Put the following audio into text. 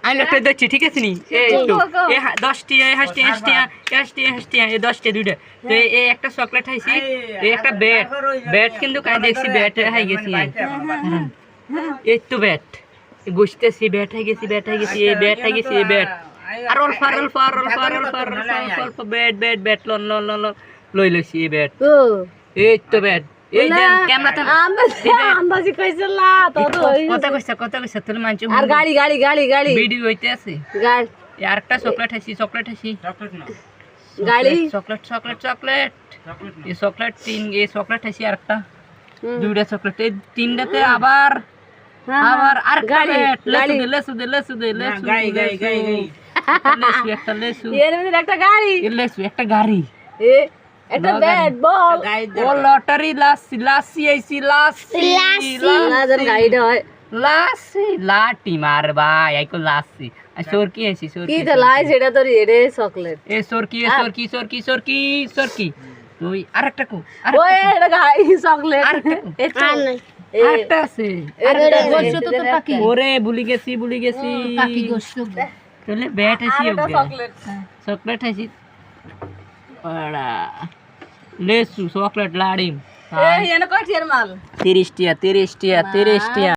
আমি একটা দিচ্ছি ঠিক আছে নি এই তো এই 10টি এই হাসটি এই 10টি দুইটা তো এই একটা চকলেট খাইছি এই একটা ব্যাট কিন্তু কাই দেখছি ব্যাট হাই গেছি এই তো ব্যাট বুঝতেছি ব্যাট হাই গেছি এই ব্যাট হাই গেছি এই ব্যাট আর অল্প ব্যাট লই লইছি এই ব্যাট এই তো ব্যাট এই দেন ক্যামেরাতে আন্দাজি কইছলা তো কথা কইছ তোর মানছ আর গাড়ি ভিডিও হইতে আছে গাড়ি আর একটা চকলেট খাইছি চকলেট না গাড়ি চকলেট এই চকলেট এই চকলেট খাইছি আর একটা দুইটা চকলেট এই তিনটাতে আবার আর গাড়ি লেসু গাড়ি একটা লেসু এর মধ্যে একটা গাড়ি একটা গাড়ি এ একটা ব্যাট বল ও লটারি লাসি আইছি না জান গাড়িটা হয় লাটি মার ভাই আইকো লাসি আর সরকি আইছি কি তো লাই সেটা তোর এরে চকলেট এ সরকি তুই আরেকটা কো ওই এটা গাড়ি চকলেট আরেকটা আছে এটা গোশত তো কাকি ওরে ভুলি গেছি কাকি গোশত তাহলে ব্যাট আইছি চকলেট আইছি বড়া লেসু চকলেট লাড়িম এই এনে কয় টিয়ার মাল 30 টিয়া